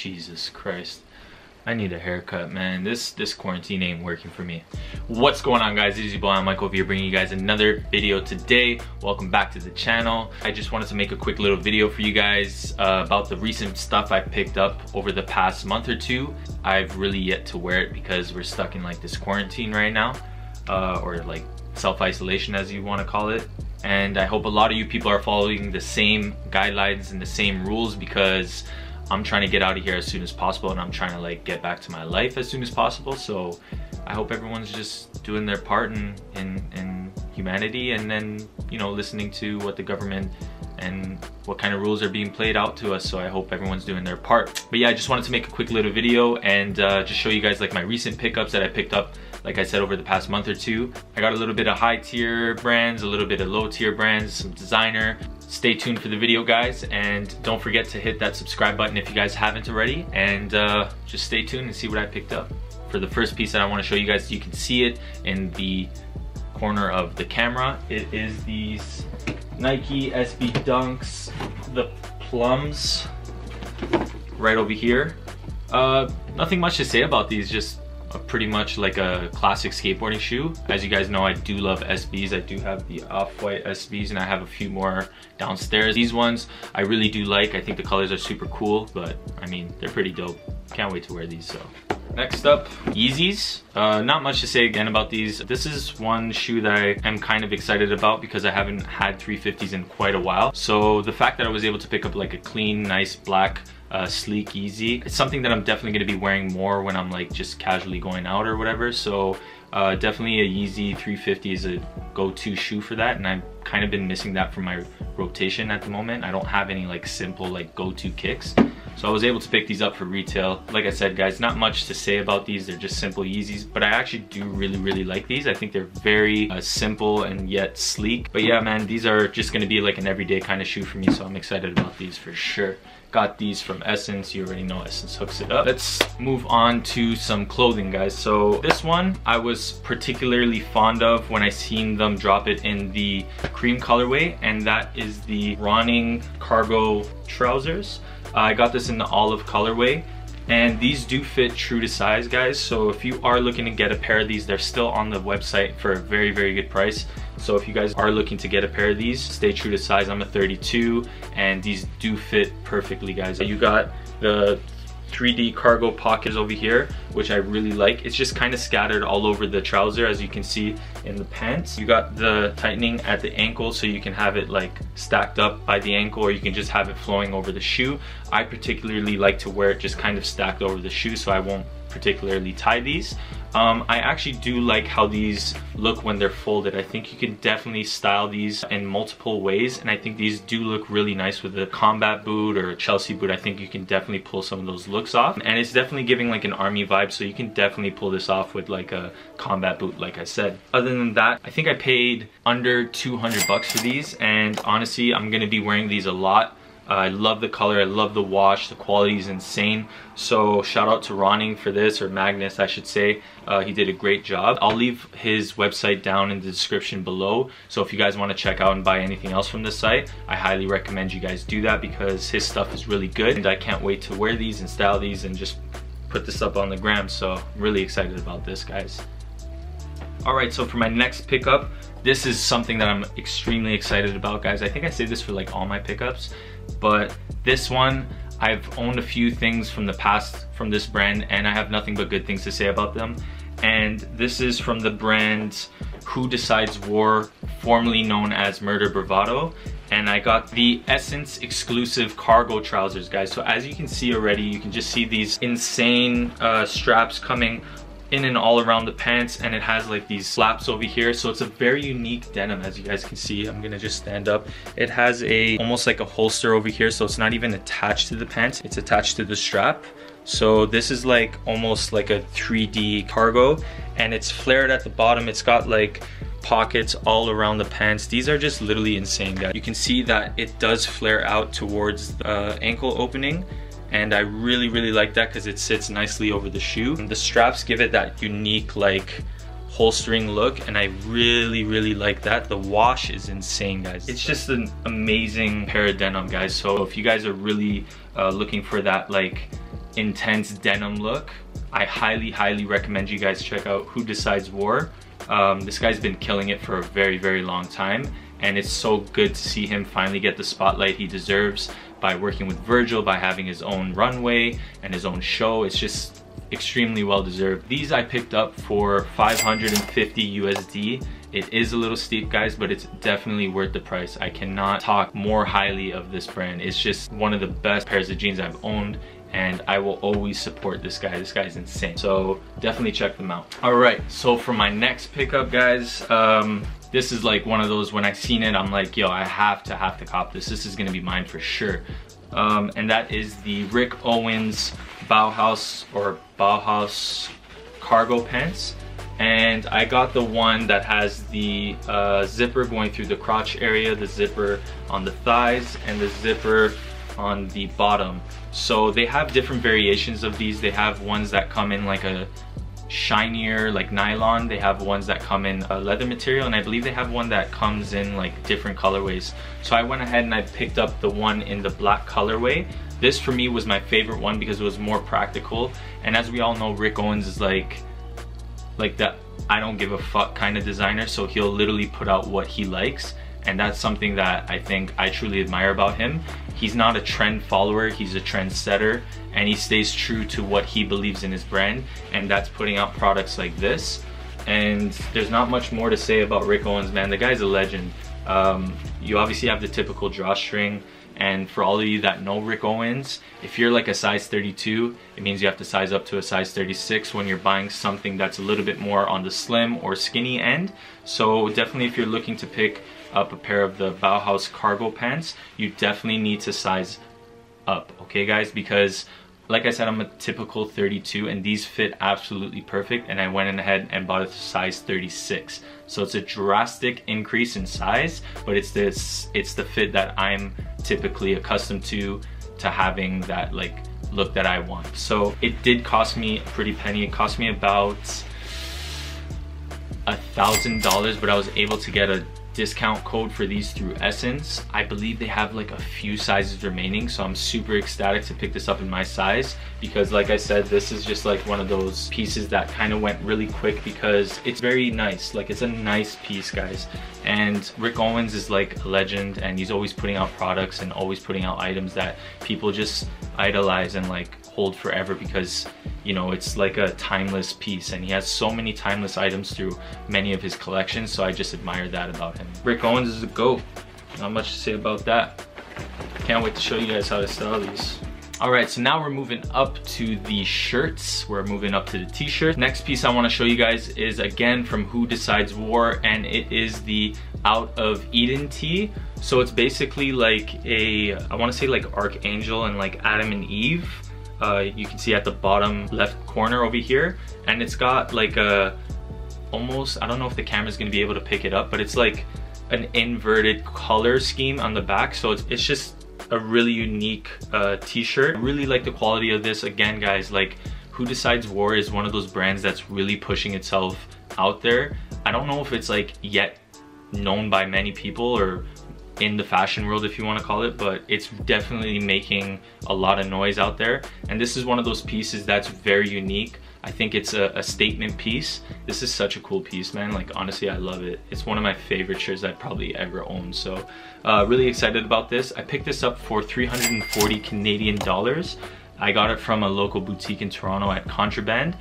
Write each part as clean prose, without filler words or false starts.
Jesus Christ. I need a haircut, man. This quarantine ain't working for me. What's going on, guys? It's your boy, I'm Michael here, bringing you guys another video today. Welcome back to the channel. I just wanted to make a quick little video for you guys about the recent stuff I picked up over the past month or two. I've really yet to wear it because we're stuck in like this quarantine right now, or like self-isolation as you want to call it. And I hope a lot of you people are following the same guidelines and the same rules, because I'm trying to get out of here as soon as possible, and I'm trying to like get back to my life as soon as possible. So I hope everyone's just doing their part in humanity, and then, you know, listening to what the government and what kind of rules are being played out to us. So I hope everyone's doing their part. But yeah, I just wanted to make a quick little video and just show you guys like my recent pickups that I picked up, like I said, over the past month or two. I got a little bit of high tier brands, a little bit of low tier brands, some designer. Stay tuned for the video, guys, and don't forget to hit that subscribe button if you guys haven't already, and just stay tuned and see what I picked up. For the first piece that I want to show you guys, you can see it in the corner of the camera. It is these Nike SB Dunks, the plums, right over here. Nothing much to say about these, just pretty much like a classic skateboarding shoe. As you guys know, I do love SBs. I do have the off-white SBs, and I have a few more downstairs. These ones I really do like. I think the colors are super cool, but I mean, they're pretty dope. Can't wait to wear these. So next up, Yeezys. Not much to say again about these. This is one shoe that I am kind of excited about because I haven't had 350s in quite a while. So the fact that I was able to pick up like a clean, nice black sleek Yeezy, it's something that I'm definitely going to be wearing more when I'm like just casually going out or whatever. So definitely a Yeezy 350 is a go-to shoe for that, and I've kind of been missing that from my rotation at the moment. I don't have any like simple like go-to kicks, so I was able to pick these up for retail. Like I said, guys, not much to say about these. They're just simple Yeezys, but I actually do really like these. I think they're very simple and yet sleek. But yeah, man, these are just going to be like an everyday kind of shoe for me, so I'm excited about these for sure. Got these from Ssense. You already know Ssense hooks it up. Let's move on to some clothing, guys. So this one I was particularly fond of when I seen them drop it in the cream colorway, and that is the Ronning cargo trousers. I got this in the olive colorway, and these do fit true to size, guys. So if you are looking to get a pair of these, they're still on the website for a very good price. So if you guys are looking to get a pair of these, stay true to size. I'm a 32, and these do fit perfectly, guys. You got the 3D cargo pockets over here, which I really like. It's just kind of scattered all over the trouser, as you can see in the pants. You got the tightening at the ankle, so you can have it like stacked up by the ankle, or you can just have it flowing over the shoe. I particularly like to wear it just kind of stacked over the shoe, so I won't particularly tie these. I actually do like how these look when they're folded. I think you can definitely style these in multiple ways, and I think these do look really nice with a combat boot or a Chelsea boot. I think you can definitely pull some of those looks off, and it's definitely giving like an army vibe, so you can definitely pull this off with like a combat boot, like I said. Other than that, I think I paid under 200 bucks for these, and honestly, I'm gonna be wearing these a lot. I love the color, I love the wash, the quality is insane. So shout out to Ronning for this, or Magnus I should say. He did a great job. I'll leave his website down in the description below, so if you guys want to check out and buy anything else from this site, I highly recommend you guys do that, because his stuff is really good, and I can't wait to wear these and style these and just put this up on the gram. So I'm really excited about this, guys. Alright, so for my next pickup, this is something that I'm extremely excited about, guys. I think I say this for like all my pickups, but this one, I've owned a few things from the past from this brand, and I have nothing but good things to say about them. And this is from the brand Who Decides War, formerly known as Murder Bravado. And I got the Ssense exclusive cargo trousers, guys. So as you can see already, you can just see these insane straps coming in and all around the pants, and it has like these flaps over here, so it's a very unique denim. As you guys can see, I'm gonna just stand up. It has a almost like a holster over here, so it's not even attached to the pants, it's attached to the strap. So this is like almost like a 3D cargo, and it's flared at the bottom. It's got like pockets all around the pants. These are just literally insane, guys. You can see that it does flare out towards the ankle opening, and I really like that because it sits nicely over the shoe. And the straps give it that unique like holstering look, and I really like that. The wash is insane, guys. It's just an amazing pair of denim, guys. So if you guys are really looking for that like intense denim look, I highly recommend you guys check out Who Decides War. This guy's been killing it for a very long time, and it's so good to see him finally get the spotlight he deserves by working with Virgil, by having his own runway and his own show. It's just extremely well deserved. These I picked up for 550 USD. It is a little steep, guys, but it's definitely worth the price. I cannot talk more highly of this brand. It's just one of the best pairs of jeans I've owned, and I will always support this guy. This guy's insane, so definitely check them out. All right, so for my next pickup, guys, this is like one of those, when I seen it, I'm like, yo, I have to cop this. This is gonna be mine for sure. And that is the Rick Owens Bauhaus cargo pants. And I got the one that has the zipper going through the crotch area, the zipper on the thighs, and the zipper on the bottom. So they have different variations of these. They have ones that come in like a shinier, like nylon. They have ones that come in a leather material, and I believe they have one that comes in like different colorways. So I went ahead and I picked up the one in the black colorway. This for me was my favorite one because it was more practical. And as we all know, Rick Owens is like that I don't give a fuck kind of designer, so he'll literally put out what he likes, and that's something that I think I truly admire about him. He's not a trend follower, he's a trend setter, and he stays true to what he believes in his brand, and that's putting out products like this. And there's not much more to say about Rick Owens, man. The guy's a legend. You obviously have the typical drawstring, and for all of you that know Rick Owens, if you're like a size 32, it means you have to size up to a size 36 when you're buying something that's a little bit more on the slim or skinny end. So definitely, if you're looking to pick up a pair of the Bauhaus cargo pants, you definitely need to size up, okay guys? Because like I said, I'm a typical 32, and these fit absolutely perfect, and I went in ahead and bought a size 36. So it's a drastic increase in size, but it's the fit that I'm typically accustomed to having, that like look that I want. So it did cost me a pretty penny. It cost me about $1,000, but I was able to get a discount code for these through Ssense. I believe they have like a few sizes remaining, so I'm super ecstatic to pick this up in my size, because like I said, this is just like one of those pieces that kind of went really quick because it's very nice. Like, it's a nice piece, guys. And Rick Owens is like a legend, and he's always putting out products and always putting out items that people just idolize and like hold forever, because you know, it's like a timeless piece, and he has so many timeless items through many of his collections, so I just admire that about him. Rick Owens is a GOAT. Not much to say about that. Can't wait to show you guys how to style these. Alright, so now we're moving up to the shirts. We're moving up to the t-shirt. Next piece I want to show you guys is again from Who Decides War, and it is the Out of Eden tee. So it's basically like a, I want to say like Archangel and like Adam and Eve. You can see at the bottom left corner over here, and it's got like a almost, I don't know if the camera's gonna be able to pick it up, but it's like an inverted color scheme on the back. So it's just a really unique t-shirt. I really like the quality of this. Again guys, like Who Decides War is one of those brands that's really pushing itself out there. I don't know if it's like yet known by many people or in the fashion world, if you want to call it, but it's definitely making a lot of noise out there. And this is one of those pieces that's very unique. I think it's a statement piece. This is such a cool piece, man. Like, honestly, I love it. It's one of my favorite shirts I'd probably ever own. So really excited about this. I picked this up for 340 Canadian dollars. I got it from a local boutique in Toronto at Contraband.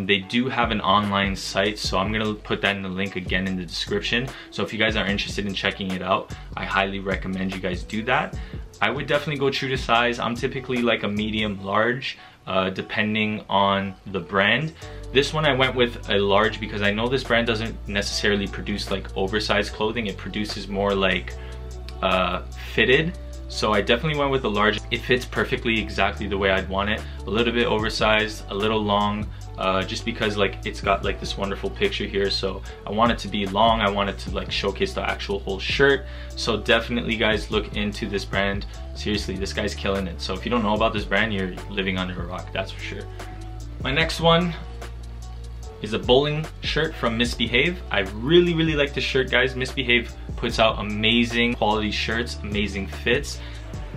They do have an online site, so I'm gonna put that in the link again in the description. So if you guys are interested in checking it out, I highly recommend you guys do that. I would definitely go true to size. I'm typically like a medium large, depending on the brand. This one I went with a large because I know this brand doesn't necessarily produce like oversized clothing. It produces more like fitted. So I definitely went with a large. It fits perfectly exactly the way I'd want it. A little bit oversized, a little long, just because like it's got like this wonderful picture here. So I want it to be long. I want it to like showcase the actual whole shirt. So definitely guys, look into this brand. Seriously, this guy's killing it. So if you don't know about this brand, you're living under a rock, that's for sure. My next one is a bowling shirt from Misbhv. I really like this shirt, guys. Misbhv puts out amazing quality shirts, amazing fits.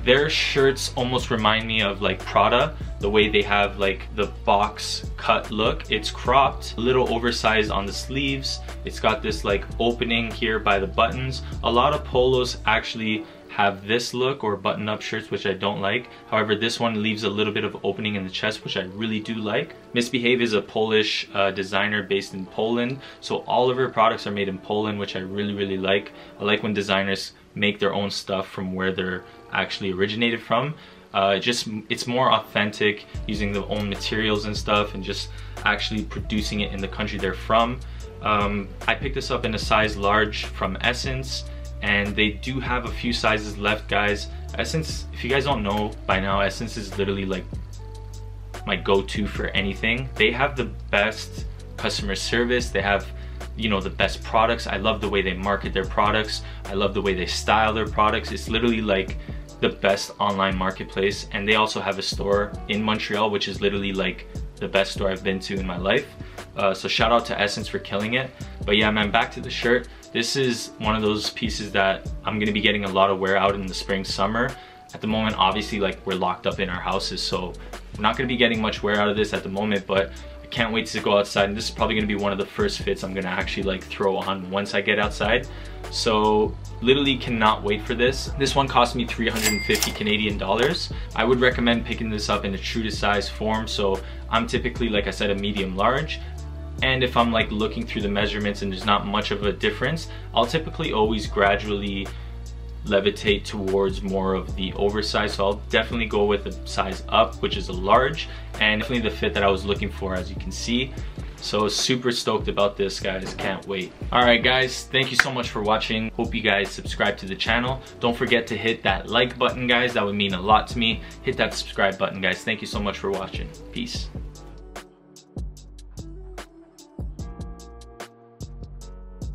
Their shirts almost remind me of like Prada, the way they have like the box cut look. It's cropped, a little oversized on the sleeves. It's got this like opening here by the buttons. A lot of polos actually have this look, or button up shirts, which I don't like. However, this one leaves a little bit of opening in the chest, which I really do like. Misbhv is a Polish designer based in Poland, so all of her products are made in Poland, which I really like. I like when designers make their own stuff from where they're actually originated from. It's more authentic, using their own materials and stuff, and just actually producing it in the country they're from. I picked this up in a size large from Ssense, and they do have a few sizes left, guys. Ssense, if you guys don't know by now, Ssense is literally like my go-to for anything. They have the best customer service. They have, you know, the best products. I love the way they market their products. I love the way they style their products. It's literally like the best online marketplace. And they also have a store in Montreal, which is literally like the best store I've been to in my life. So shout out to Ssense for killing it. But yeah, man, back to the shirt. This is one of those pieces that I'm gonna be getting a lot of wear out in the spring, summer. At the moment, obviously, like, we're locked up in our houses, so we're not gonna be getting much wear out of this at the moment, but I can't wait to go outside. And this is probably gonna be one of the first fits I'm gonna actually like throw on once I get outside. So literally cannot wait for this. This one cost me 350 Canadian dollars. I would recommend picking this up in a true to size form. So I'm typically, like I said, a medium large. And if I'm like looking through the measurements and there's not much of a difference, I'll typically always gradually levitate towards more of the oversized. So I'll definitely go with a size up, which is a large, and definitely the fit that I was looking for, as you can see. So super stoked about this, guys. Can't wait. All right, guys, thank you so much for watching. Hope you guys subscribe to the channel. Don't forget to hit that like button, guys. That would mean a lot to me. Hit that subscribe button, guys. Thank you so much for watching. Peace.